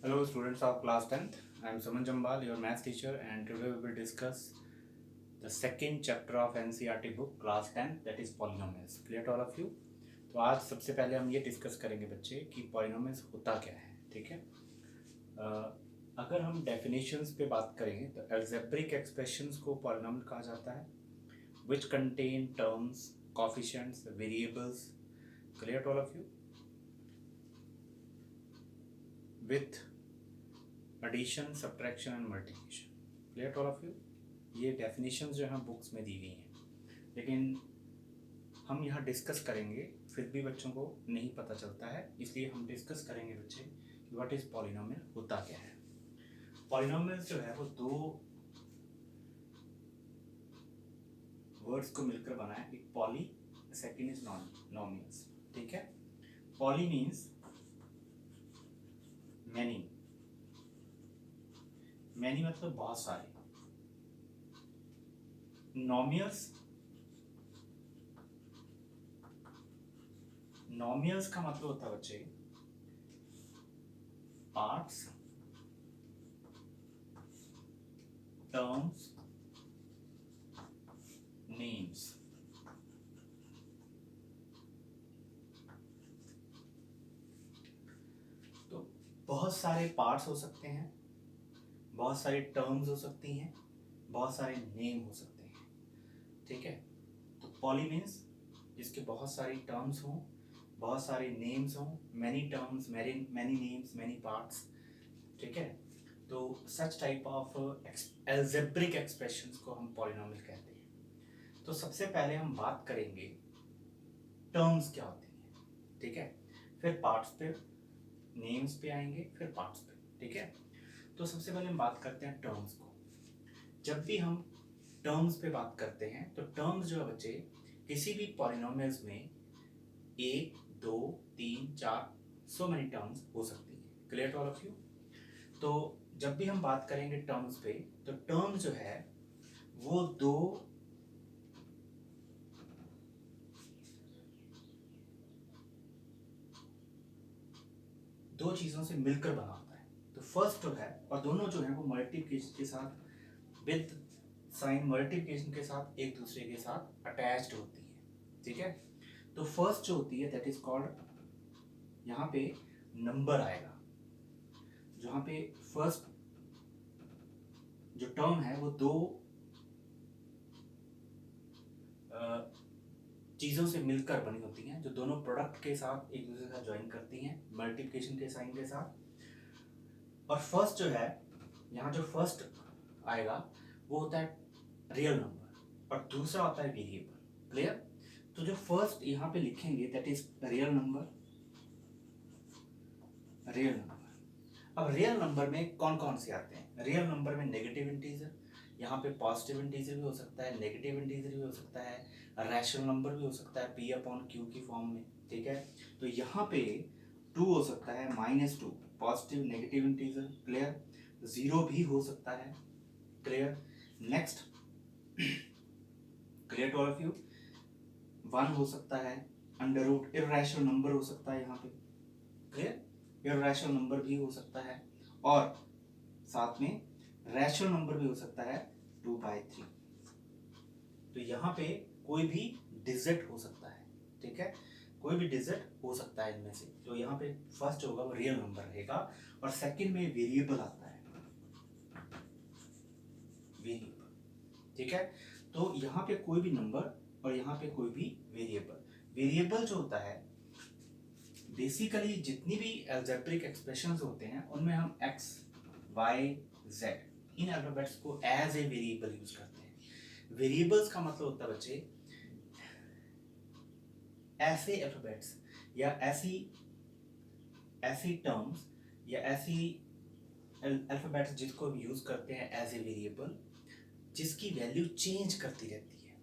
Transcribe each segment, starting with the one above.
Hello students of class 10th. I am Suman Jambal, your maths teacher, and today we will discuss the second chapter of NCERT book class 10th, that is polynomials. Clear to all of you? तो आज सबसे पहले हम ये discuss करेंगे बच्चे कि polynomials होता क्या है. ठीक है. अगर हम डेफिनेशंस पे बात करें तो एल्जेब्रिक एक्सप्रेशंस को पॉलिनोमियल कहा जाता है which contain terms, coefficients, variables. Clear to all of you? With addition, subtraction and multiplication. Clear to all of you? ये डेफिनेशंस जो हैं बुक्स में दी गई हैं, लेकिन हम यहाँ डिस्कस करेंगे, फिर भी बच्चों को नहीं पता चलता है, इसलिए हम डिस्कस करेंगे बच्चे कि व्हाट इज पॉलिनोमियल, होता क्या है. पॉलिनोमियल्स जो है वो दो वर्ड्स को मिलकर बना है. एक पॉली, सेकेंड इज नॉमियल्स. ठीक है. Poly means many. मैनी मतलब बहुत सारे. नॉमियल्स का मतलब होता है बच्चे पार्ट्स, टर्म्स, नेम्स. तो बहुत सारे पार्ट्स हो सकते हैं, बहुत सारी टर्म्स हो सकती हैं, बहुत सारे नेम हो सकते हैं. ठीक है. तो पॉली मीन्स जिसके बहुत सारी टर्म्स हों, बहुत सारे नेम्स हों, many terms, many names, many parts. ठीक है. तो such type of algebraic expressions को हम पॉलिनोमियल कहते हैं. तो सबसे पहले हम बात करेंगे टर्म्स क्या होती हैं. ठीक है. फिर पार्ट्स पे, नेम्स पे आएंगे, फिर पार्ट्स पे. ठीक है. तो सबसे पहले हम बात करते हैं टर्म्स को. जब भी हम टर्म्स पे बात करते हैं तो टर्म्स जो है बच्चे किसी भी पॉलिनोमियल्स में 1, 2, 3, 4 सो मेनी टर्म्स हो सकती हैं. Clear to all of you? तो जब भी हम बात करेंगे टर्म्स पे, तो टर्म्स जो है वो दो चीजों से मिलकर बना होता है. तो फर्स्ट जो है, और दोनों जो है वो मल्टीप्लिकेशन के साथ, विद साइन मल्टीप्लिकेशन के साथ एक दूसरे के साथ अटैच्ड होती है. ठीक है. तो फर्स्ट जो होती है दैट इज कॉल्ड, यहाँ पे नंबर आएगा. जहाँ पे फर्स्ट जो टर्म है वो दो चीज़ों से मिलकर बनी होती हैं, जो दोनों प्रोडक्ट के साथ एक दूसरे के साथ ज्वाइन करती हैं मल्टीप्लिकेशन के साइन के साथ. और फर्स्ट जो है, यहाँ जो फर्स्ट आएगा वो होता है रियल नंबर और दूसरा होता है वेरिएबल. क्लियर? तो जो फर्स्ट यहाँ पे लिखेंगे that is real number. Real number. अब रियल नंबर में कौन कौन से आते हैं? रियल नंबर में नेगेटिव इंटीजर, यहाँ पे पॉजिटिव इंटीजर भी हो सकता है, नेगेटिव इंटीजर भी हो सकता है, रैशनल नंबर भी हो सकता है P/Q की फॉर्म में. ठीक है. तो यहाँ पे 2 हो सकता है, -2, पॉजिटिव नेगेटिव इंटीजर. क्लियर? 0 भी हो सकता है. Clear? Next, clear to all of you? 1 हो सकता है. अंडर रूट इर्रेशनल नंबर हो सकता है यहाँ पे. क्लियर? इर्रेशनल नंबर भी हो सकता है, और साथ में रैशनल नंबर भी हो सकता है 2/3. तो यहाँ पे कोई भी डिजिट हो सकता है. ठीक है. कोई भी डिजिट हो सकता है इनमें से. तो यहाँ पे फर्स्ट होगा वो रियल नंबर रहेगा, और सेकंड में वेरिएबल आता है. वेरिएबल. ठीक है. तो यहाँ पे कोई भी नंबर और यहाँ पे कोई भी वेरिएबल. वेरिएबल जो होता है बेसिकली जितनी भी एल्जेब्रिक एक्सप्रेशंस होते हैं उनमें हम x, y, z इन अल्फाबेट्स को एज ए वेरिएबल यूज करते हैं. वेरिएबल्स का मतलब होता है बच्चे ऐसे अल्फाबेट्स या ऐसी ऐसी टर्म्स या ऐसी अल्फाबेट्स जिसको हम यूज करते हैं एज ए वेरिएबल, जिसकी वैल्यू चेंज करती रहती है.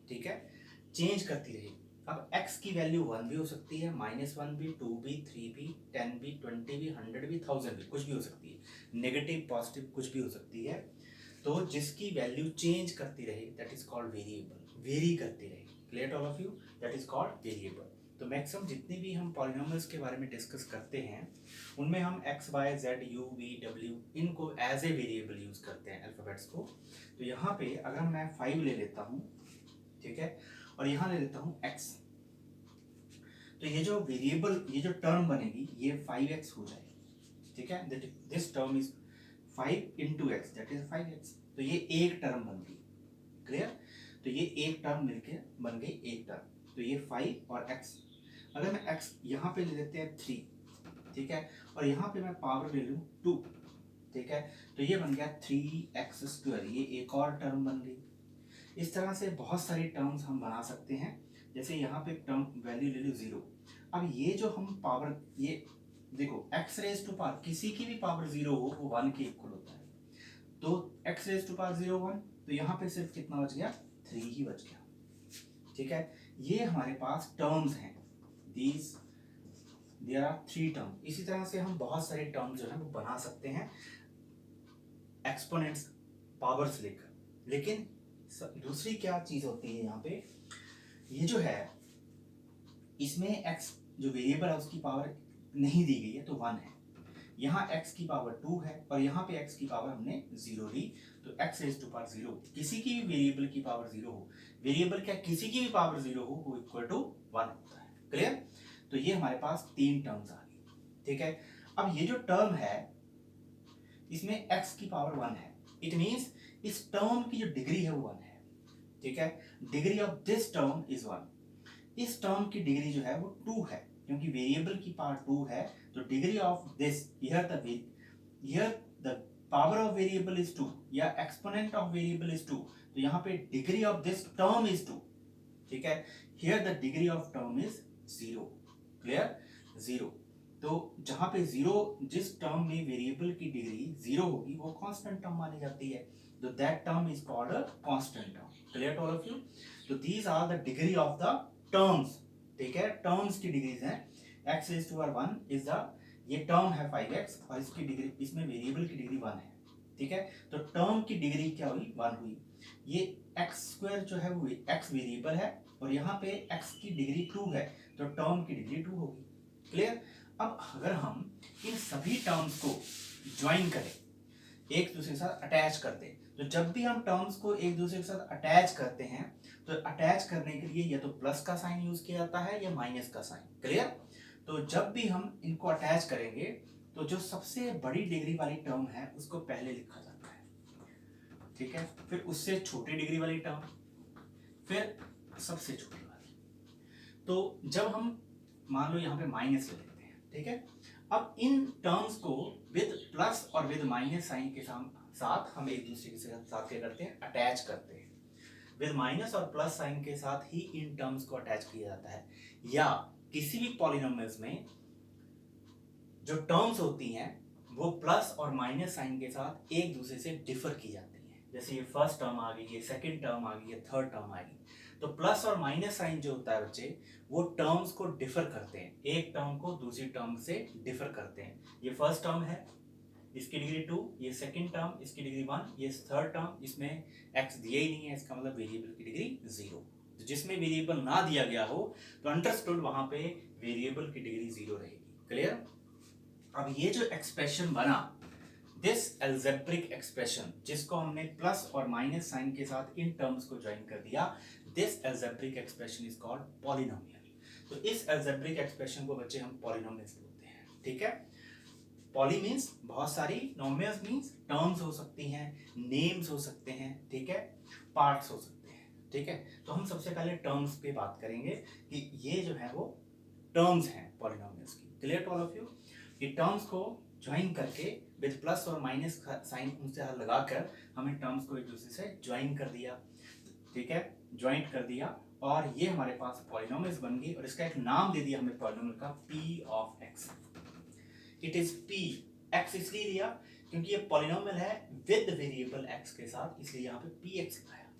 ठीक है. चेंज करती रहेगी. अब x की वैल्यू 1 भी हो सकती है, -1 भी, 2 भी, 3 भी, 10 भी, 20 भी, 100 भी, 1000 भी, कुछ भी हो सकती है. नेगेटिव पॉजिटिव कुछ भी हो सकती है. तो जिसकी वैल्यू चेंज करती रहे that is called variable. Very करती रहेगी. Clear all of you? That is called variable. तो मैक्सिमम जितनी भी हम पॉलिनोमियल्स के बारे में डिस्कस करते हैं उनमें हम X Y Z U V W इनको एज ए वेरिएबल यूज करते हैं अल्फाबेट्स को। तो यहाँ पे अगर मैं 5 ले लेता हूँ, ठीक है, और यहाँ ले लेता हूँ x, तो ये जो वेरिएबल, ये जो टर्म बनेगी ये 5x हो जाएगी, ठीक है। This term is 5 into x, that is 5x। तो ये एक टर्म बन गई, क्लियर। तो ये एक टर्म मिलके बन गई एक टर्म। तो ये 5 और x, अगर मैं x यहाँ पे ले लेते हैं 3, ठीक है, और यहाँ पे मैं पावर ले लूँ 2, ठीक है, तो ये बन गया 3x², ये एक और टर्म बन गई। इस तरह से बहुत सारी टर्म्स हम बना सकते हैं। जैसे यहाँ पे टर्म वैल्यू ले लो 0। अब ये जो हम पावर, ये देखो x रेज टू पावर, किसी की भी पावर 0 हो वो 1 के इक्वल होता है। तो x रेज टू पावर 0 1, तो यहाँ पे सिर्फ कितना बच गया, 3 ही बच गया, ठीक है। ये हमारे पास टर्म्स हैं, दीज देयर आर 3 टर्म। इसी तरह से हम बहुत सारे टर्म्स जो है वो बना सकते हैं एक्सपोनेंट्स पावर्स लेकर। लेकिन दूसरी क्या चीज होती है यहाँ पे, ये जो है इसमें x जो वेरिएबल है उसकी पावर नहीं दी गई है, तो 1 है। यहाँ x की पावर 2 है और यहाँ पे x की पावर हमने 0 ली, तो x रेज टू पावर 0, किसी की भी वेरिएबल की पावर 0 हो, वेरिएबल क्या किसी की भी पावर 0 हो, वो इक्वल टू 1 होता है, क्लियर। तो ये हमारे पास 3 टर्म्स आ गई, ठीक है। अब ये जो टर्म है इसमें x की पावर 1 है, इट मींस इस टर्म की जो डिग्री है वो 1 है, ठीक है। Degree of this term is 1। इस टर्म की डिग्री जो है वो 2 है, क्योंकि वेरिएबल की पावर 2 है, तो degree of this, here the power of variable is 2 या एक्सपोनेंट ऑफ वेरिएबल इज 2, तो यहाँ पे degree of this term is 2, ठीक है। Here the degree of term is 0, clear, 0। तो जहां पे 0, जिस टर्म में वेरिएबल की डिग्री 0 होगी वो कांस्टेंट टर्म मानी जाती है, तो that term is called a constant term, clear to all of you. तो these are the degree of the terms, ठीक है। टर्म्स की डिग्रीज हैं, x raise to power 1 is the, ये टर्म है 5x और इसकी डिग्री, इसमें वेरिएबल की डिग्री 1 है, ठीक है। तो टर्म की डिग्री क्या हुई, 1 हुई। ये x² जो है वो x वेरिएबल है और यहाँ पे x की डिग्री 2 है, तो टर्म की डिग्री 2 होगी, क्लियर। अब अगर हम इन सभी टर्म्स को ज्वाइन करें, एक दूसरे के साथ अटैच कर दें, तो जब भी हम टर्म्स को एक दूसरे के साथ अटैच करते हैं तो अटैच करने के लिए या तो प्लस का साइन यूज किया जाता है या माइनस का साइन, क्लियर। तो जब भी हम इनको अटैच करेंगे तो जो सबसे बड़ी डिग्री वाली टर्म है उसको पहले लिखा जाता है, ठीक है, फिर उससे छोटी डिग्री वाली टर्म, फिर सबसे छोटी वाली। तो जब हम मान लो यहाँ पे माइनस ले लेते हैं, ठीक है। अब इन टर्म्स को विद प्लस और विद माइनस साइन के साथ हम एक दूसरे के साथ क्या करते हैं, अटैच करते हैं। विद माइनस और प्लस साइन के साथ ही इन टर्म्स को अटैच किया जाता है। या किसी भी पॉलिनोमियल्स में जो टर्म्स होती हैं वो प्लस और माइनस साइन के साथ एक दूसरे से डिफर की जाती है। जैसे ये फर्स्ट टर्म आ गई, ये सेकंड टर्म आ गई, ये थर्ड टर्म आ गई, तो प्लस और माइनस साइन जो होता है बच्चे, वो टर्म्स को डिफर करते हैं, एक टर्म को दूसरी टर्म से डिफर करते हैं। ये फर्स्ट टर्म है, इसकी डिग्री 2, ये सेकंड टर्म, इसकी डिग्री 1, ये थर्ड टर्म, इसमें x दिया ही नहीं है, इसका मतलब वेरिएबल की डिग्री 0। तो जिसमें वेरिएबल ना दिया गया हो तो अंडरस्टूड वहां पे वेरिएबल की डिग्री 0 रहेगी, क्लियर। अब ये जो एक्सप्रेशन बना, दिस अलजेब्रिक एक्सप्रेशन, जिसको हमने प्लस और माइनस साइन के साथ इन टर्म्स को ज्वाइन कर दिया, this algebraic expression is called polynomial. तो इस अलजेब्रिक एक्सप्रेशन को बच्चे हम पॉलिनोमियल्स बोलते हैं, ठीक है। पॉली मीन्स बहुत सारी, नोमियल्स मीन्स टर्म्स हो सकती हैं, नेम्स हो सकते हैं, ठीक है, पार्ट्स हो सकते हैं, ठीक है। तो हम सबसे पहले टर्म्स पे बात करेंगे कि ये जो है वो टर्म्स हैं पॉलिनोमियल्स की, clear to all of you. कि टर्म्स को ज्वाइन करके विद प्लस और माइनस साइन उनसे हल लगाकर हमें टर्म्स को एक दूसरे से ज्वाइन कर दिया, ठीक है, ज्वाइंट कर दिया और ये हमारे पास पॉलिनोमियल्स बन गई और इसका एक नाम दे दिया हमने पॉलिनोमियल का, p of x। It is p, x इसलिए दिया क्योंकि ये पॉलिनोमियल है विद वेरिएबल x के साथ, इसलिए यहाँ पे px लिखाया।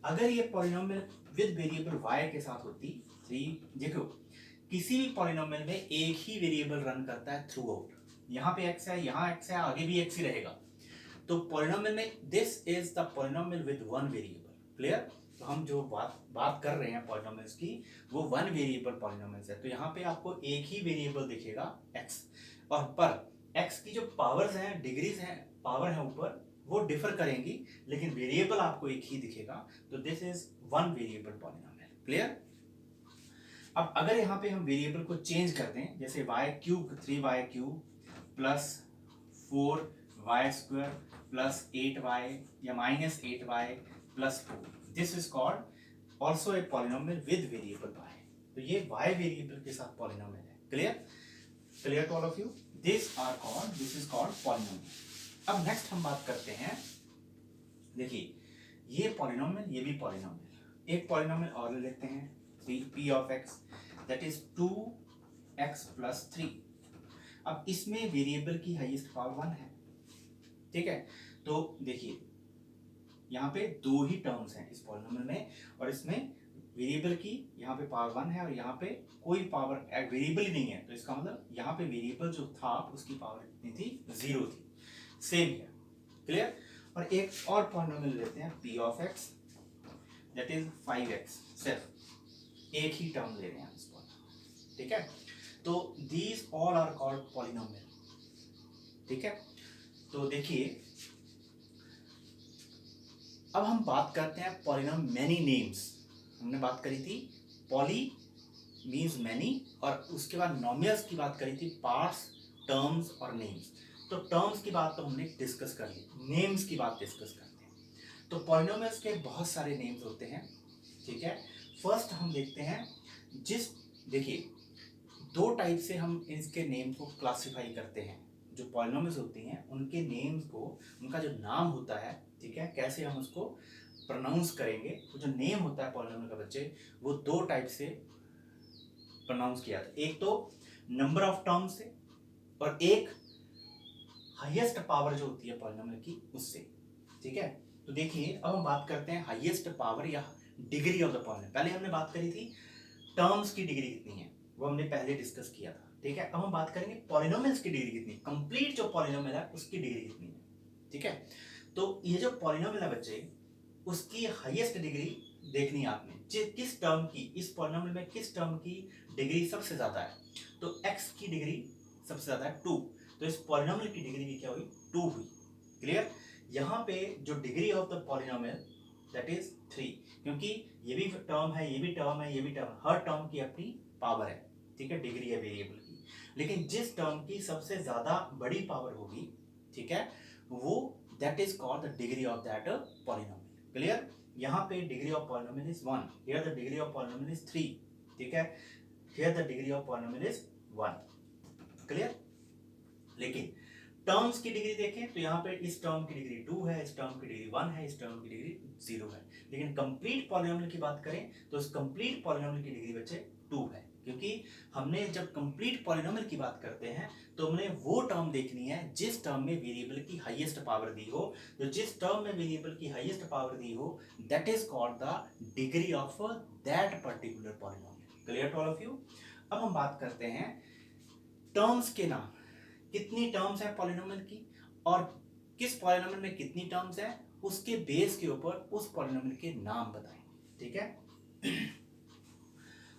अगर ये पॉलिनोमियल विद वेरिएबल y के साथ होती, 3, देखो किसी भी पॉलिनोमियल में एक ही वेरिएबल रन करता है थ्रू आउट, यहाँ पे x है, यहाँ x है, आगे भी x ही रहेगा। तो पॉलिनोमियल में this is the polynomial with one variable, clear. तो हम जो बात कर रहे हैं पॉलिनोमियल्स की, वो वन वेरिएबल पॉलिनोमियल्स है। तो यहाँ पे आपको एक ही वेरिएबल दिखेगा x, और पर x की जो पावर्स हैं, डिग्रीज हैं, पावर है ऊपर, वो डिफर करेंगी, लेकिन वेरिएबल आपको एक ही दिखेगा। तो this is one variable polynomial. Clear? अब अगर यहाँ पे हम वेरिएबल को चेंज कर दें, जैसे Y cube 3y³ plus 4y² plus 8y या -8y plus 4, this is called also a polynomial with variable y। तो ये y वेरिएबल के साथ पॉलिनोमियल है। Clear? Clear to all of you? This is called polynomial. अब next हम बात करते हैं, देखिए ये पॉलिनोमियल, ये भी पॉलिनोमियल। एक पॉलिनोमियल और ले लेते हैं, p of x, that is 2x plus 3। अब इसमें वेरिएबल की हाईएस्ट पावर 1 है, ठीक है। तो देखिए यहाँ पे दो ही टर्म्स हैं इस पॉलिनोमियल में, और इसमें वेरिएबल की यहाँ पे पावर 1 है और यहाँ पे कोई पावर वेरिएबल ही नहीं है। तो इसका मतलब यहाँ पे वेरिएबल जो था उसकी पावर कितनी थी? 0 थी। सेम है। क्लियर? और एक और पॉलिनोमियल लेते हैं p of x, that is 5x। सिर्फ एक ही टर्म ले रहे हैं इस पॉलिनोमियल, ठीक है। तो these all are called polynomial, ठीक है। तो देखिए अब हम बात करते हैं पॉलिनोमियल मैनी नेम्स। हमने बात करी थी पॉली मीन्स मैनी, और उसके बाद नॉमियल्स की बात करी थी पार्ट्स, टर्म्स और नेम्स। तो टर्म्स की बात तो हमने डिस्कस कर ली, नेम्स की बात डिस्कस करते हैं। तो पॉलिनोमियल्स के बहुत सारे नेम्स होते हैं, ठीक है। फर्स्ट हम देखते हैं, देखिए दो टाइप से हम इसके नेम को क्लासिफाई करते हैं। जो पॉलिनोमियल्स होती हैं उनके नेम्स को, उनका जो नाम होता है, ठीक है, कैसे हम उसको प्रोनाउंस करेंगे। तो जो नेम होता है पॉलिनोमियल का बच्चे, वो दो टाइप से प्रोनाउंस किया था। एक तो नंबर ऑफ टर्म्स से, और एक हाईएस्ट पावर जो होती है पॉलिनोमियल की उससे, ठीक है। तो देखिए अब हम बात करते हैं हाईएस्ट पावर या डिग्री ऑफ द पॉलिनोमियल। पहले हमने बात करी थी टर्म्स की डिग्री कितनी है, वो हमने पहले डिस्कस किया था, ठीक है। अब हम बात करेंगे पॉलिनोमियल्स की डिग्री कितनी, कंप्लीट जो पॉलिनोमियल है उसकी डिग्री कितनी है, ठीक है। तो ये जो पॉलिनोमियल है बच्चे, उसकी हाईएस्ट डिग्री देखनी है आपने, किस टर्म की, इस पॉलिनोमियल में किस टर्म की डिग्री सबसे ज्यादा है। तो x की डिग्री सबसे ज्यादा है 2, तो इस पॉलिनोमियल की डिग्री भी क्या हुई? 2 हुई। क्लियर? यहाँ पे जो degree of the polynomial that is 3, क्योंकि ये भी टर्म है, ये भी टर्म है, ये भी टर्म, हर टर्म की अपनी पावर है, ठीक है, डिग्री है वेरिएबल की। लेकिन जिस टर्म की सबसे ज्यादा बड़ी पावर होगी, ठीक है, वो that is called the degree of that polynomial. Clear? यहाँ पे degree of polynomial is 1, here the degree of polynomial is 3, ठीक है, here the degree of polynomial is 1। Clear? लेकिन टर्म्स की डिग्री देखें तो यहाँ पे इस टर्म की डिग्री 2 है, इस टर्म की डिग्री 1 है, इस टर्म की डिग्री 0 है। लेकिन कंप्लीट पॉलिनोमियल की बात करें तो इस कंप्लीट पॉलिनोमियल की डिग्री बच्चे 2 है, क्योंकि हमने जब कंप्लीट पॉलिनोमियल की बात करते हैं तो हमने वो टर्म देखनी है जिस टर्म में वेरिएबल की हाईएस्ट पावर दी हो। तो जिस टर्म में वेरिएबल की हाईएस्ट पावर दी हो, that is called the degree of that particular polynomial. Clear to all of you? अब हम बात करते हैं टर्म्स के नाम, कितनी टर्म्स है पॉलिनोमियल की, और किस पॉलिनोमियल में कितनी टर्म्स है, उसके बेस के ऊपर उस पॉलिनोमियल के नाम बताएं, ठीक है।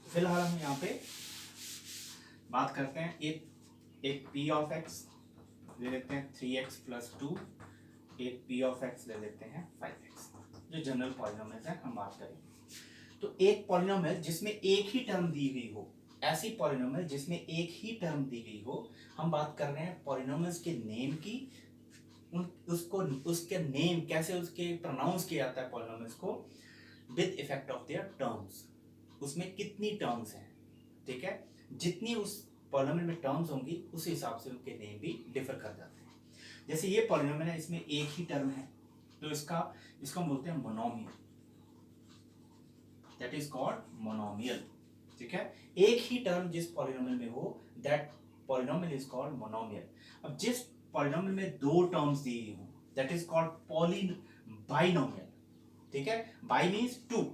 फिलहाल हम यहाँ पे बात करते हैं एक p ऑफ x ले लेते हैं 3x प्लस 2, एक p ऑफ x ले लेते हैं 5x, जो जनरल पॉलिनोमियल है हम बात करेंगे। तो एक पॉलिनोमियल जिसमें एक ही टर्म दी गई हो, ऐसी पॉलिनोमियल जिसमें एक ही टर्म दी गई हो, हम बात कर रहे हैं पॉलिनोमियल्स के नेम की, उसके नेम कैसे उसके प्रोनाउंस किया जाता है पॉलिनोमियल्स को, with effect of their terms, उसमें कितनी टर्म्स हैं, ठीक है। जितनी उस पॉलिनोमियल में टर्म्स होंगी उस हिसाब से उनके नेम भी डिफर कर जाते हैं। जैसे ये पॉलिनोमियल है, इसमें एक ही टर्म है, तो इसको हम बोलते हैं monomial, that is called monomial, ठीक है। एक ही टर्म जिस पॉलिनोमियल में हो, that polynomial is called monomial. अब जिस पॉलिनोमियल में दो टर्म्स दी गई हो, दैट इज कॉल्ड बाइनोमियल, ठीक है। बाई मीन्स 2,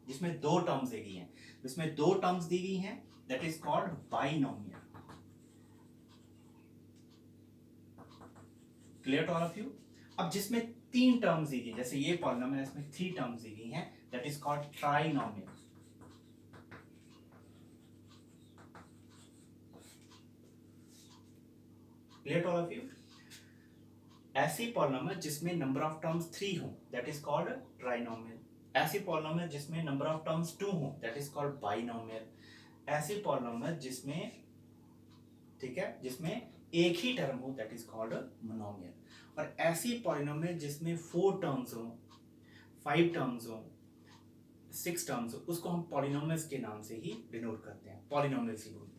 जिसमें दो टर्म्स दी गई हैं, जिसमें दो टर्म्स दी गई हैं, that is called binomial. Clear to all of you? अब जिसमें तीन टर्म्स दी गई, जैसे ये पॉलिनोमियल है, इसमें 3 टर्म्स दी गई हैं, that is called trinomial. Clear all of you? ऐसी पॉलिनोमियल जिसमें नंबर ऑफ टर्म्स 3 हो दैट इज कॉल्ड ट्राइनोमियल। ऐसी पॉलिनोमियल जिसमें नंबर ऑफ टर्म्स 2 हो दैट इज कॉल्ड बाइनोमियल। ऐसी पॉलिनोमियल जिसमें, ठीक है, जिसमें एक ही टर्म हो दैट इज कॉल्ड मोनोमियल। और ऐसी पॉलिनोमियल जिसमें 4 टर्म्स हो, 5 टर्म्स हो, 6 टर्म्स हो, उसको हम पॉलिनोमियल्स के नाम से ही डिनोट करते हैं, पॉलिनोमियल्स ही बोलते हैं।